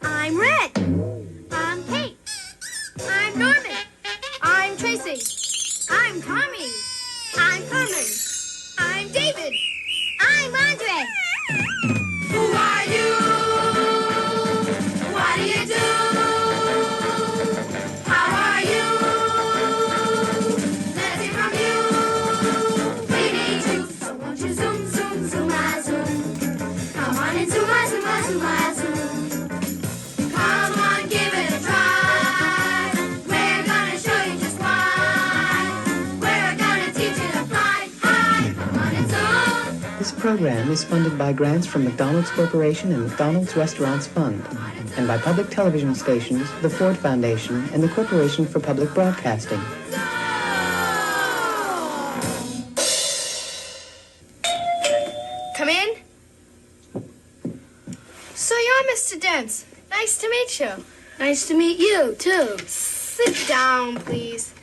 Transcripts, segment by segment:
I'm Red. I'm Kate. I'm Norman. I'm Tracy. I'm Tommy. I'm Carmen. I'm David. I'm Andre. Who are you? What do you do? How are you? Let's hear from you. We need you. So won't you zoom, zoom, zoom, ah, zoom. Come on and zoom, ah, zoom, ah, zoom, ah, zoom. Come on, give it a try. We're gonna show you just why. We're gonna teach you to fly high. Come on and zoom. This program is funded by grants from McDonald's Corporation and McDonald's Restaurants Fund, and by public television stations, the Ford Foundation, and the Corporation for Public Broadcasting. Come in. So you're Mr. Dents. Nice to meet you. Nice to meet you, too. Sit down, please.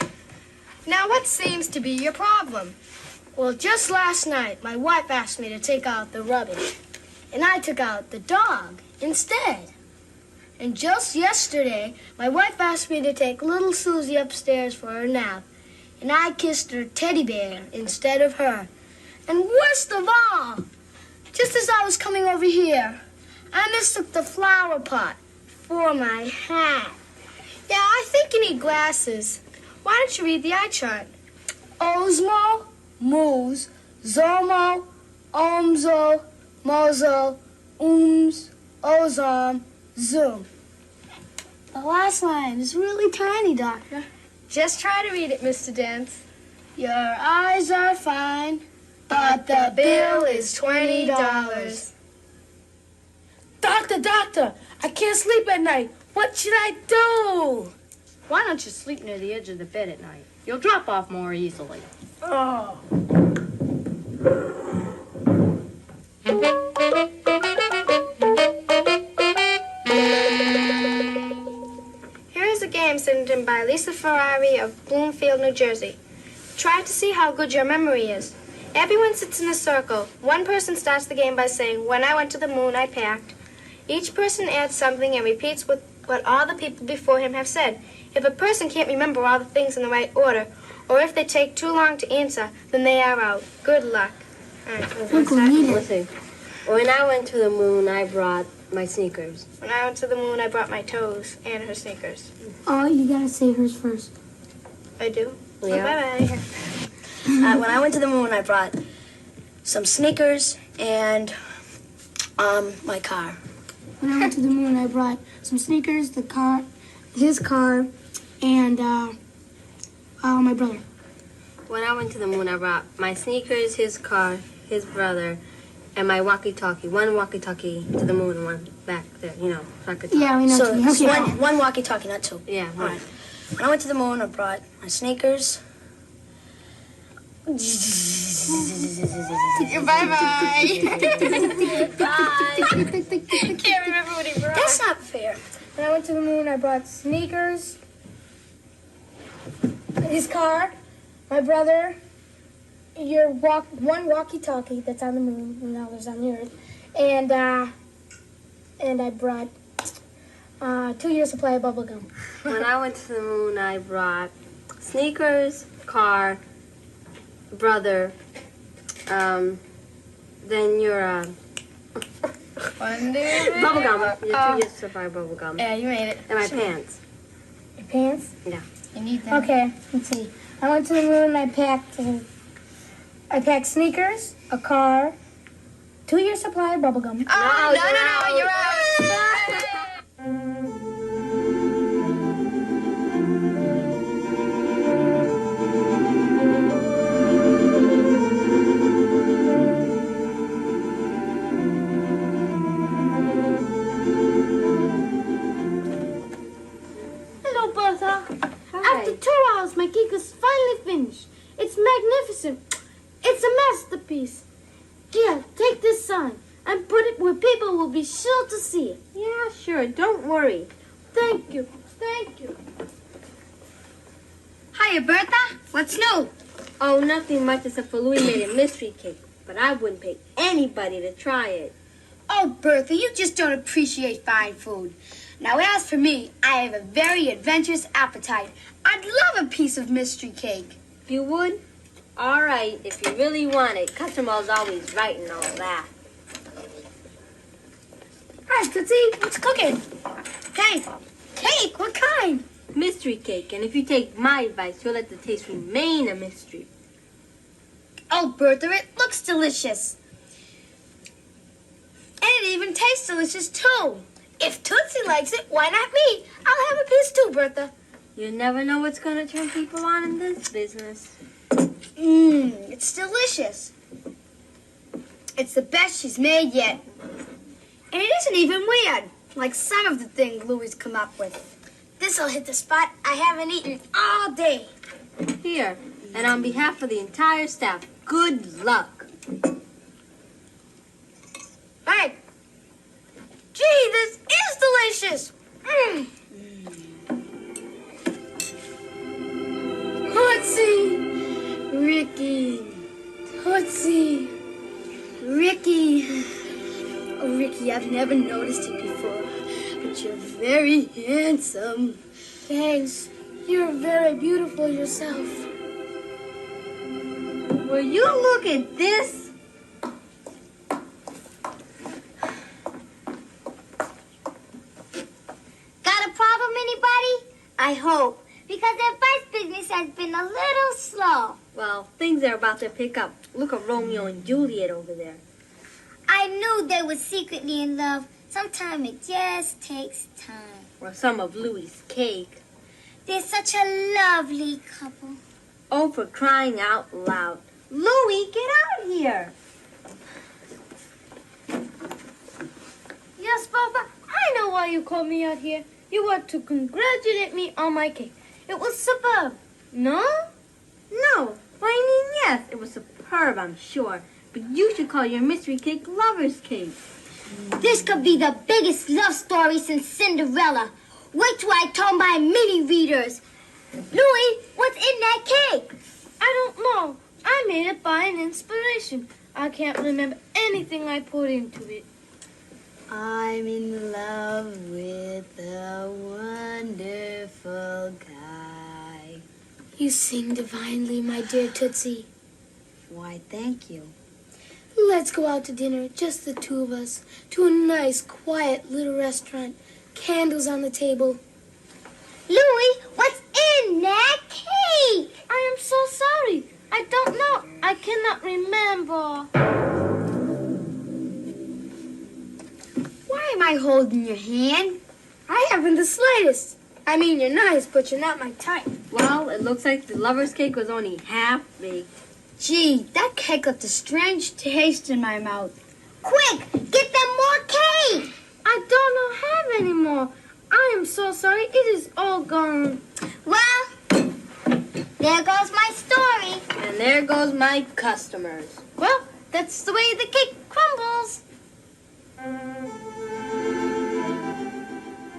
Now, what seems to be your problem? Well, just last night, my wife asked me to take out the rubbish, and I took out the dog instead. And just yesterday, my wife asked me to take little Susie upstairs for her nap, and I kissed her teddy bear instead of her. And worst of all, just as I was coming over here, I mistook the flower pot for my hat. Yeah, I think you need glasses. Why don't you read the eye chart? Osmo, Moos, Zomo, Omzo, Mozo, Ozom, Zoom. The last line is really tiny, Doctor. Just try to read it, Mr. Dents. Your eyes are fine, but the bill is $20. Doctor, I can't sleep at night. What should I do? Why don't you sleep near the edge of the bed at night? You'll drop off more easily. Oh. Here is a game sent in by Lisa Ferrari of Bloomfield, New Jersey. Try to see how good your memory is. Everyone sits in a circle. One person starts the game by saying, "When I went to the moon, I packed." Each person adds something and repeats what all the people before him have said. If a person can't remember all the things in the right order, or if they take too long to answer, then they are out. Good luck. All right, Let's see. When I went to the moon, I brought my sneakers. When I went to the moon, I brought my toes and her sneakers. Oh, you gotta say hers first. I do? Yeah. Oh, bye-bye. When I went to the moon, I brought some sneakers and my car. When I went to the moon, I brought some sneakers, his car, and my brother. When I went to the moon, I brought my sneakers, his car, his brother, and my walkie-talkie. One walkie-talkie to the moon and one back there, so I could talk. Yeah, we know. So Okay. one walkie-talkie, not two. Yeah, All right. When I went to the moon, I brought my sneakers. Bye-bye. Can't remember what he brought. That's not fair. When I went to the moon, I brought sneakers, his car, my brother, one walkie-talkie that's on the moon when I was on the Earth, and I brought 2 years supply of bubble gum. When I went to the moon, I brought sneakers, car, brother, then your bubblegum. Your 2 years supply of bubblegum. Yeah, you made it. And my pants. Your pants? Yeah. You need them. Okay, let's see. I went to the moon and I packed sneakers, a car, 2 years supply of bubble gum. Oh, no, you're out. cake is finally finished. It's magnificent. It's a masterpiece. Here, take this sign and put it where people will be sure to see it. Yeah, sure. Don't worry. Thank you. Thank you. Hiya, Bertha. What's new? Oh, nothing much except for Louis made a mystery cake. But I wouldn't pay anybody to try it. Oh, Bertha, you just don't appreciate fine food. Now, as for me, I have a very adventurous appetite. I'd love a piece of mystery cake. You would? All right, if you really want it. Customer's always right and all that. Hi, Tootsie. What's cooking? Cake. Cake? What kind? Mystery cake. And if you take my advice, you'll let the taste remain a mystery. Oh, Bertha, it looks delicious. And it even tastes delicious, too. If Tootsie likes it, why not me? I'll have a piece too, Bertha. You never know what's going to turn people on in this business. It's delicious. It's the best she's made yet. And it isn't even weird, like some of the things Louie's come up with. This'll hit the spot I haven't eaten all day. Here, and on behalf of the entire staff, good luck. Hey! Gee, this is delicious! Tootsie! Ricky! Tootsie! Ricky! Oh, Ricky, I've never noticed it before, but you're very handsome. Thanks. You're very beautiful yourself. Will you look at this? Got a problem, anybody? I hope. Because their bus business has been a little slow. Well, things are about to pick up. Look at Romeo and Juliet over there. I knew they were secretly in love. Sometimes it just takes time. Or some of Louis's cake. They're such a lovely couple. Oh, for crying out loud. Louis, get out here. Yes, Papa, I know why you called me out here. You were to congratulate me on my cake. It was superb. No? No. Well, I mean, yes, it was superb, I'm sure. But you should call your mystery cake Lover's Cake. This could be the biggest love story since Cinderella. Wait till I tell my mini readers. Louis, what's in that cake? I don't know. I made it by an inspiration. I can't remember anything I put into it. I'm in love with a wonderful guy. You sing divinely, my dear Tootsie. Why, thank you. Let's go out to dinner, just the two of us, to a nice, quiet little restaurant. Candles on the table. Louis, what's in that cake? I am so sorry. I don't know. I cannot remember. Why am I holding your hand? I haven't the slightest. I mean, you're nice, but you're not my type. Well, it looks like the Lover's Cake was only half baked. Gee, that cake left a strange taste in my mouth. Quick, get them more cake. I don't have any more. I am so sorry. It is all gone. Well, there goes my story. And there goes my customers. Well, that's the way the cake crumbles.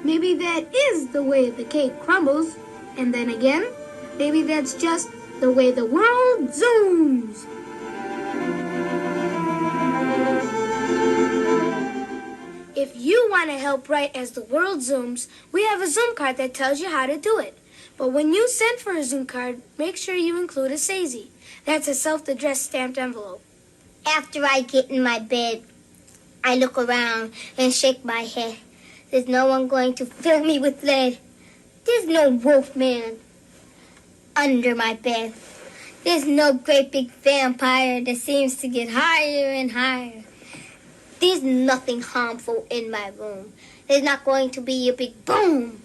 Maybe that is the way the cake crumbles. And then again, maybe that's just the way the world zooms. If you want to help write as the world zooms, we have a Zoom card that tells you how to do it. But when you send for a Zoom card, make sure you include a SAISY. That's a self-addressed stamped envelope. After I get in my bed, I look around and shake my head. There's no one going to fill me with lead. There's no wolfman under my bed. There's no great big vampire that seems to get higher and higher. There's nothing harmful in my room. There's not going to be a big boom.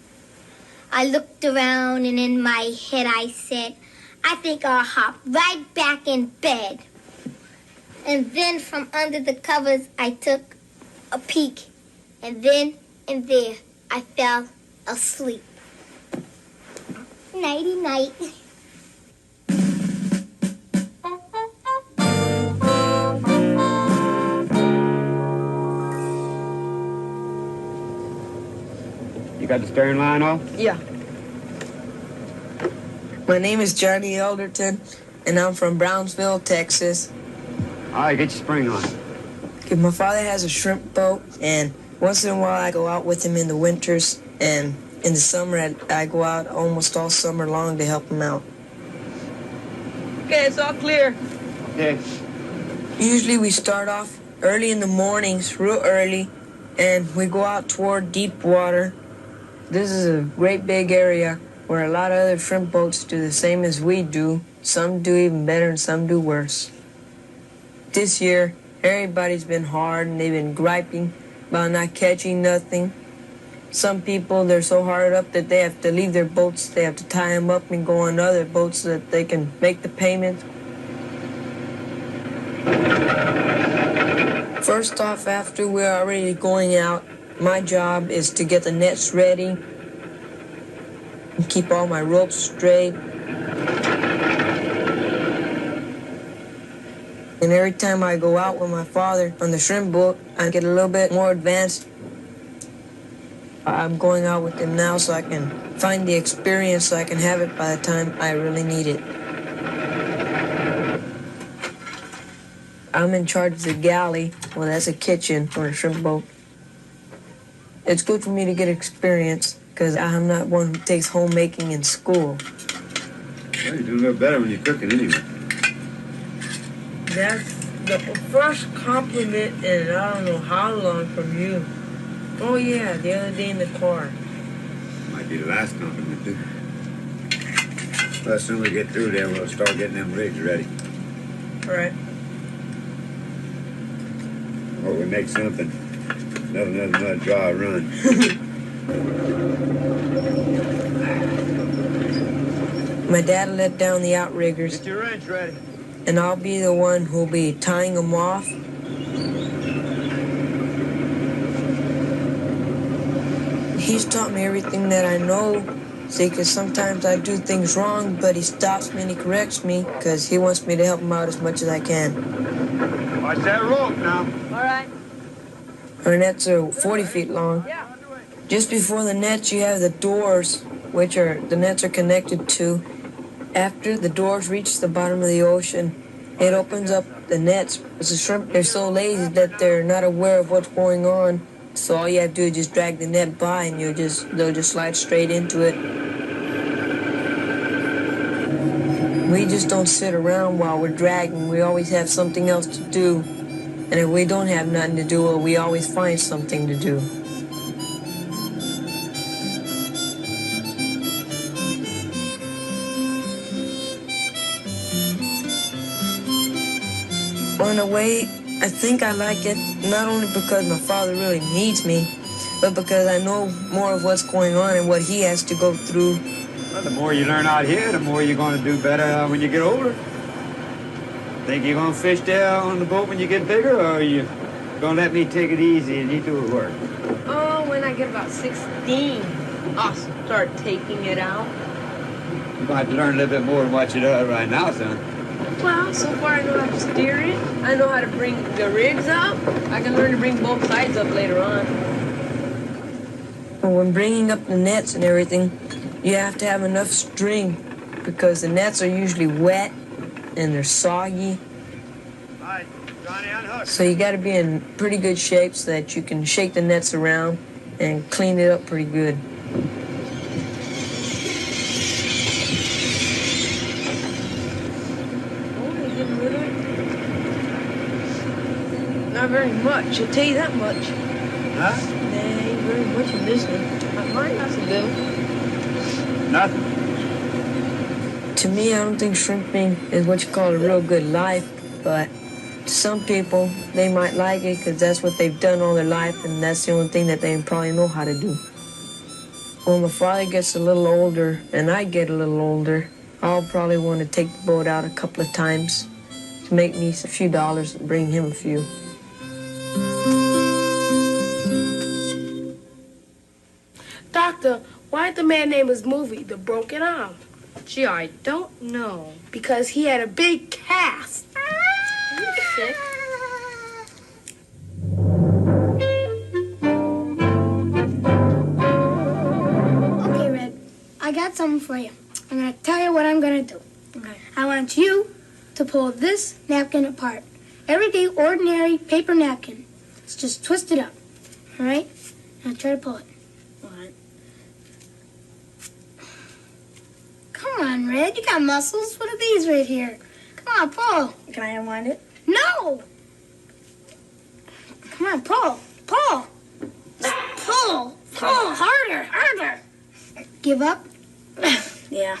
I looked around and in my head I said, I think I'll hop right back in bed. And then from under the covers I took a peek. And then and there I fell asleep. Nighty night. You got the steering line off? Yeah. My name is Johnny Elderton, and I'm from Brownsville, Texas. All right, get your spring on. Okay, my father has a shrimp boat, and once in a while I go out with him in the winters, and in the summer I go out almost all summer long to help him out. Okay, it's all clear. Okay. Usually we start off early in the mornings, real early, and we go out toward deep water. This is a great big area where a lot of other shrimp boats do the same as we do. Some do even better and some do worse. This year, everybody's been hard and they've been griping about not catching nothing. Some people, they're so hard up that they have to leave their boats. They have to tie them up and go on other boats so that they can make the payments. First off, after we're already going out, my job is to get the nets ready and keep all my ropes straight. And every time I go out with my father on the shrimp boat, I get a little bit more advanced. I'm going out with him now so I can find the experience so I can have it by the time I really need it. I'm in charge of the galley. Well, that's a kitchen on a shrimp boat. It's good for me to get experience because I'm not one who takes homemaking in school. Well, you do a little better when you're cooking anyway. That's the first compliment in I don't know how long from you. Oh yeah, the other day in the car. Might be the last compliment, too. Well, as soon as we get through there, we'll start getting them rigs ready. All right. Or we make something. Another dry run. My dad let down the outriggers. Get your wrench ready. And I'll be the one who'll be tying them off. He's taught me everything that I know. See, because sometimes I do things wrong, but he stops me and he corrects me because he wants me to help him out as much as I can. Watch that rope now. All right. Our nets are 40 feet long. Just before the nets, you have the doors, which the nets are connected to. After the doors reach the bottom of the ocean, it opens up the nets. The shrimp, they're so lazy that they're not aware of what's going on. So all you have to do is just drag the net by and they'll just slide straight into it. We just don't sit around while we're dragging. We always have something else to do. And if we don't have nothing to do, well, we always find something to do. Well, in a way, I think I like it, not only because my father really needs me, but because I know more of what's going on and what he has to go through. Well, the more you learn out here, the more you're going to do better when you get older. Think you're going to fish there on the boat when you get bigger, or are you going to let me take it easy and you do the work? Oh, when I get about 16, I'll start taking it out. You're going to have to learn a little bit more than what you do right now, son. Well, so far I know how to steer it. I know how to bring the rigs up. I can learn to bring both sides up later on. Well, when bringing up the nets and everything, you have to have enough string because the nets are usually wet and they're soggy. All right, Johnny, unhook. So you got to be in pretty good shape so that you can shake the nets around and clean it up pretty good. Not very much, I'll tell you that much. Huh? There ain't very much in this one. Mine has a little. Nothing. To me, I don't think shrimping is what you call a real good life, but to some people, they might like it because that's what they've done all their life, and that's the only thing that they probably know how to do. When my father gets a little older, and I get a little older, I'll probably want to take the boat out a couple of times to make me a few dollars and bring him a few. Doctor, why'd the man name his movie The Broken Arm? Gee, I don't know. Because he had a big cast. Are you sick? got something for you. I'm going to tell you what I'm going to do. Okay. I want you to pull this napkin apart. Everyday, ordinary paper napkin. Let's just twist it up. All right? Now try to pull it. All right. Come on, Red. You got muscles. What are these right here? Come on, pull. Can I unwind it? No! Come on, pull. Pull. Just pull. Pull. Harder. Give up. Yeah.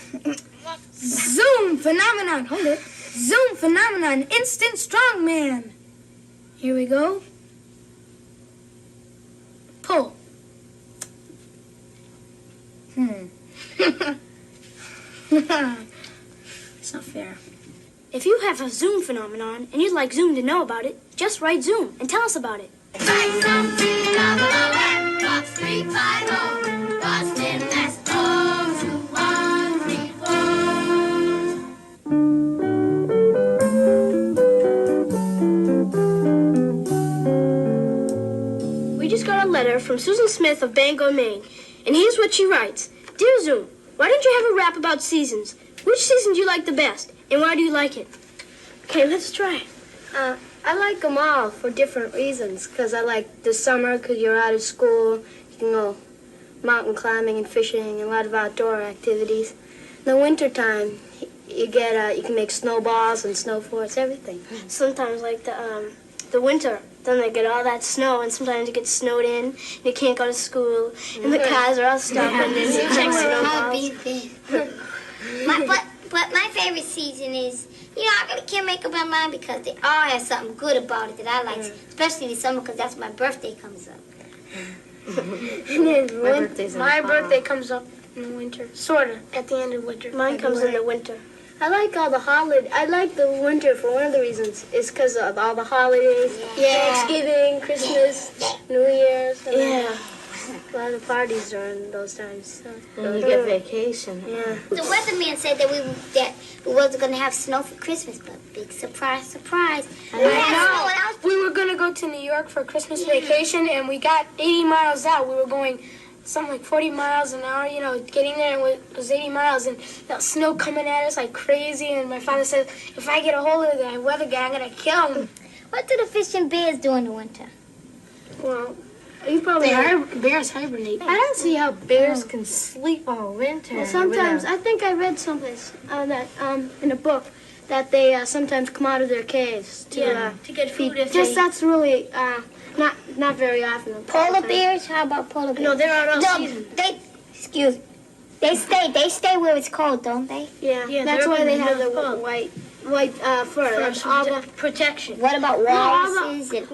Zoom phenomenon. Hold it. Zoom phenomenon. Instant strongman. Here we go. Pull. It's not fair. If you have a Zoom phenomenon and you'd like Zoom to know about it, just write Zoom and tell us about it. We just got a letter from Susan Smith of Bangor, Maine, and here's what she writes. Dear Zoom, why don't you have a rap about seasons? Which season do you like the best, and why do you like it? Okay, let's try. I like them all for different reasons. Because I like the summer because you're out of school. You can go mountain climbing and fishing and a lot of outdoor activities. In the wintertime, you can make snowballs and snow forts, everything. Sometimes like the winter, then they get all that snow, and sometimes you get snowed in, and you can't go to school, and the cars are all stuck, and then you check I'll snowballs. be there. But my favorite season is, I really can't make up my mind because they all have something good about it that I like, especially the summer because that's when my birthday comes up. My birthday comes up in the winter. Sort of, at the end of winter. Mine comes in the winter. I like all the holidays. I like the winter for one of the reasons is because of all the holidays. Yeah. Thanksgiving, Christmas, New Year's. And Yeah. a lot of parties during those times. So. And you get vacation. Yeah. The weatherman said that we wasn't going to have snow for Christmas, but big surprise. We were going to go to New York for Christmas vacation, and we got 80 miles out. We were going something like 40 miles an hour, getting there, and it was 80 miles, and that snow coming at us like crazy, and my father said, if I get a hold of that weather guy, I'm going to kill him. What do the fish and bears do in the winter? Well, you probably Bears hibernate. I don't see how bears can sleep all winter. Well, sometimes, I think I read someplace that in a book that they sometimes come out of their caves to get food if that's really not very often. Polar bears? How about polar bears? No, they're out all No, season. They stay where it's cold, don't they? Yeah, that's why they have the white fur. That's all the protection. What about walruses? It's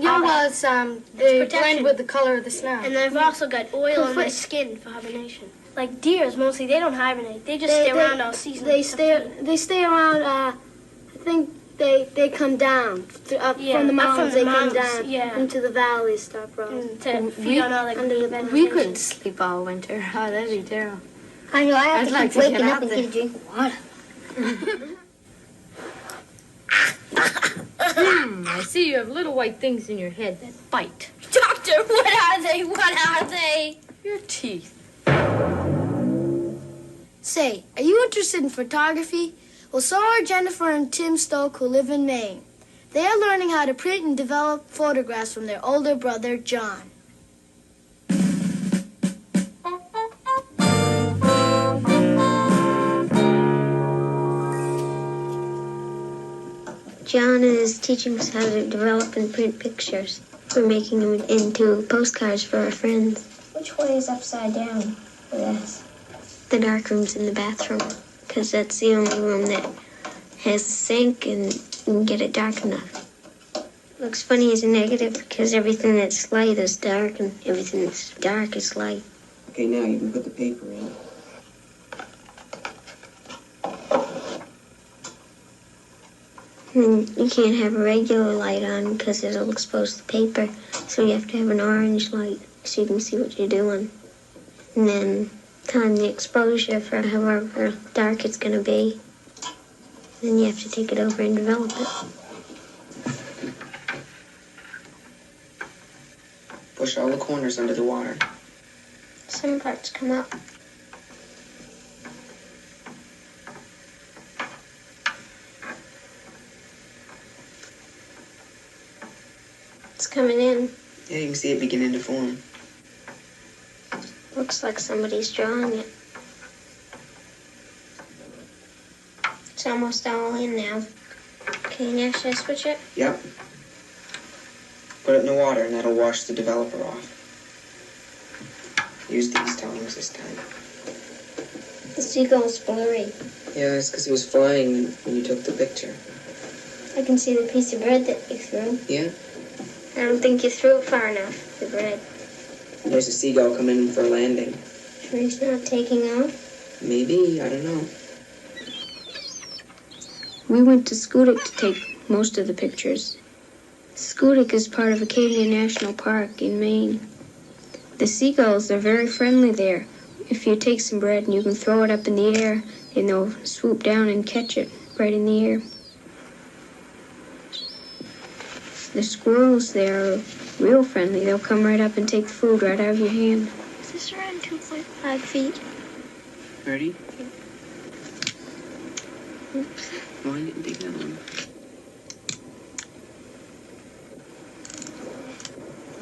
they blend with the color of the snow. And they've also got oil on their skin for hibernation. Like deers, mostly they don't hibernate. They just stay around all season. They stay around. I think they come down from the mountains. They come down into the valleys, start growing. To feed on all the We couldn't sleep all winter. Oh, that'd be terrible. I know, I have I'd to like keep to get waking out up and there. get a drink of water. I see you have little white things in your head that bite. Doctor, what are they? What are they? Your teeth. Say, are you interested in photography? Well, so are Jennifer and Tim Stoke, who live in Maine. They are learning how to print and develop photographs from their older brother, John. John is teaching us how to develop and print pictures. We're making them into postcards for our friends. Which way is upside down for this? The dark room's in the bathroom, because that's the only room that has a sink and you can get it dark enough. Looks funny as a negative because everything that's light is dark and everything that's dark is light. Okay, now you can put the paper in. And you can't have a regular light on because it'll expose the paper, so you have to have an orange light so you can see what you're doing. And then time the exposure for however dark it's going to be. Then you have to take it over and develop it. Push all the corners under the water. Some parts come up. coming in. Yeah, you can see it beginning to form. Looks like somebody's drawing it. It's almost all in now. Can you actually switch it? Yep. Put it in the water and that'll wash the developer off. Use these tongs this time. The seagull's blurry. Yeah, it's because it was flying when you took the picture. I can see the piece of bread that you threw. Yeah? I don't think you threw it far enough, the bread. There's a seagull coming in for a landing. Sure he's not taking off? Maybe, I don't know. We went to Schoodic to take most of the pictures. Schoodic is part of Acadia National Park in Maine. The seagulls are very friendly there. If you take some bread and you can throw it up in the air, and they'll swoop down and catch it right in the air. The squirrels there are real friendly. They'll come right up and take the food right out of your hand. Is this around 2.5 feet? Ready? Come on, get big that one.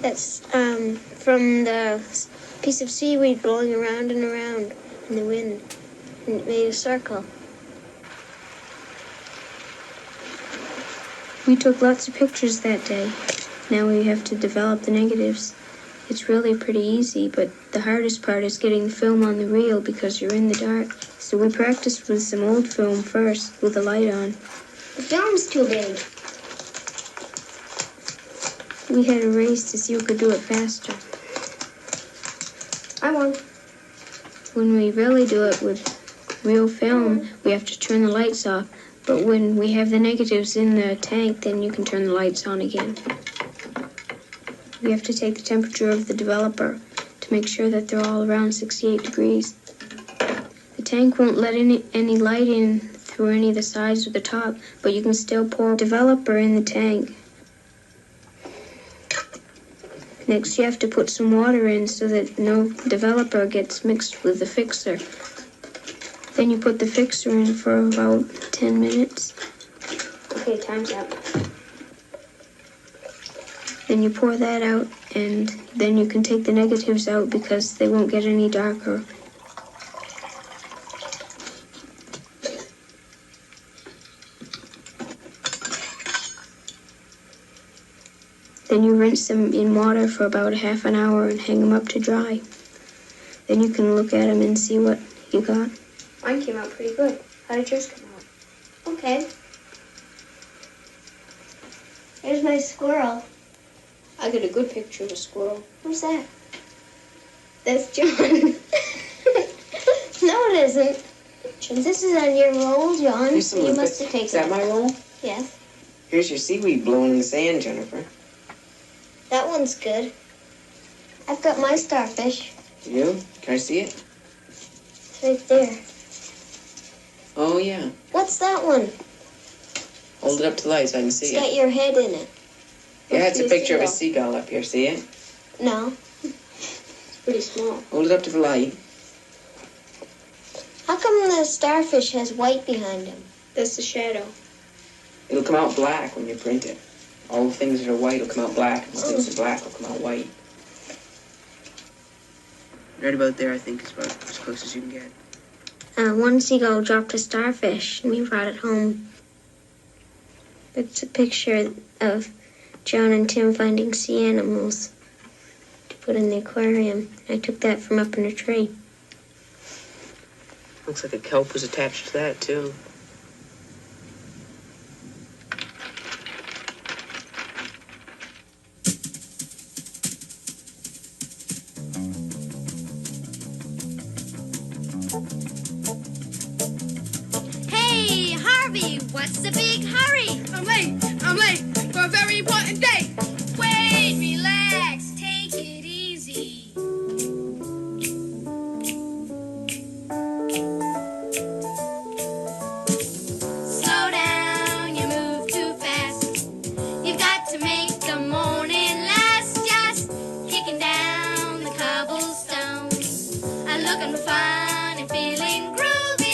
That's from the piece of seaweed blowing around and around in the wind. And it made a circle. We took lots of pictures that day. Now we have to develop the negatives. It's really pretty easy, but the hardest part is getting the film on the reel because you're in the dark. So we practiced with some old film first, with the light on. The film's too big. We had a race to see who could do it faster. I won. When we really do it with real film, we have to turn the lights off. But when we have the negatives in the tank, then you can turn the lights on again. We have to take the temperature of the developer to make sure that they're all around 68 degrees. The tank won't let any light in through any of the sides or the top, but you can still pour developer in the tank. Next, you have to put some water in so that no developer gets mixed with the fixer. Then you put the fixer in for about 10 minutes. Okay, time's up. Then you pour that out, and then you can take the negatives out because they won't get any darker. Then you rinse them in water for about a half an hour and hang them up to dry. Then you can look at them and see what you got. Mine came out pretty good. How did yours come out? Okay. Here's my squirrel. I got a good picture of a squirrel. Who's that? That's John. No, it isn't. This is on your roll, John. You must have taken it. Is that my roll? Yes. Here's your seaweed blowing in the sand, Jennifer. That one's good. I've got my starfish. You? Can I see it? It's right there. Oh, yeah. What's that one? Hold it up to the light so I can see It's it. got your head in it. Yeah, it's a picture of a seagull up here. See it? No. It's pretty small. Hold it up to the light. How come the starfish has white behind him? That's the shadow. It'll come out black when you print it. All the things that are white will come out black, and the things that are black will come out white. Right about there, I think, is about as close as you can get. One seagull dropped a starfish, and we brought it home. It's a picture of John and Tim finding sea animals to put in the aquarium. I took that from up in a tree. Looks like a kelp was attached to that, too. Hey, Harvey, what's the big hurry? I'm late for a very important day. Wait, relax, take it easy. Slow down, you move too fast. You've got to make the morning last. Just kicking down the cobblestones, looking fine and feeling groovy.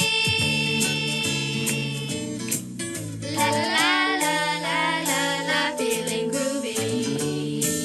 La la la la la la la, feeling groovy.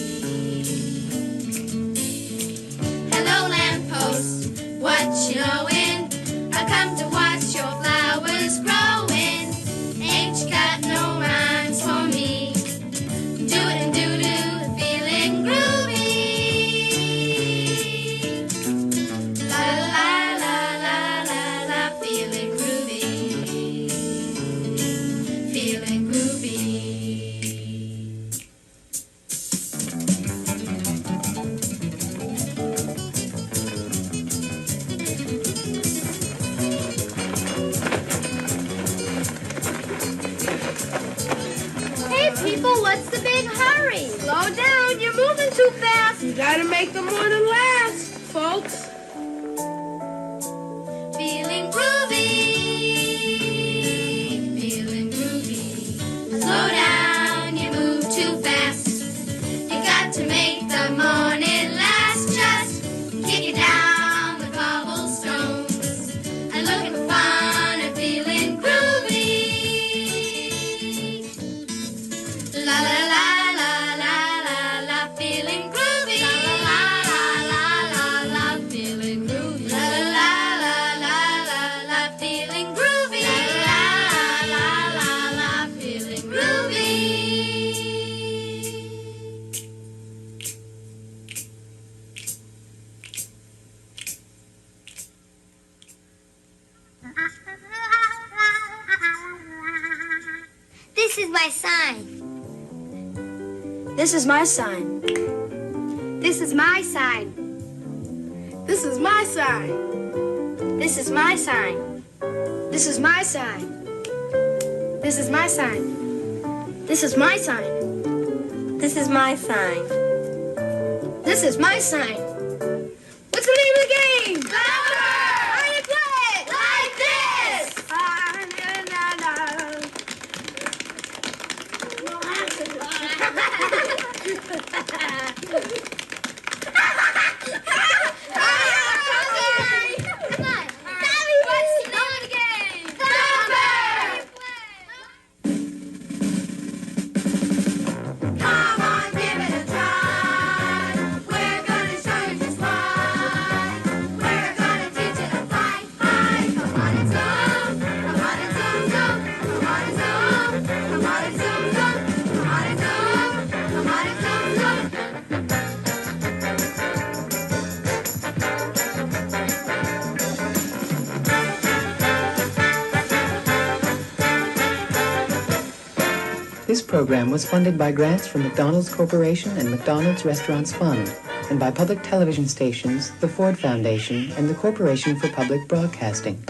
What's the big hurry? Slow down, you're moving too fast. You gotta make the morning last, folks. Feeling groovy, feeling groovy. Slow down, you move too fast. You got to make the morning last. Just kick it down the cobblestones. And looking for fun and feeling groovy. La la la la la la la, feeling groovy. La la la la la la, feeling groovy. La la la la la la, feeling groovy. La la la la, feeling groovy. This is my sign. This is my sign. This is my sign. This is my sign. This is my sign. This is my sign. This is my sign. This is my sign. This is my sign. This is my sign. What's the name of the game? How do you play it? Like this. Come on. Tommy, what's the name of the game? Come on, give it a try. We're gonna show you just why. We're gonna teach you to fly high. Come on and zoom. Come on and zoom, zoom. Come on and zoom. Come on and zoom, zoom. Come on and zoom. Come on and zoom, zoom. This program was funded by grants from McDonald's Corporation and McDonald's Restaurants Fund, and by public television stations, the Ford Foundation, and the Corporation for Public Broadcasting.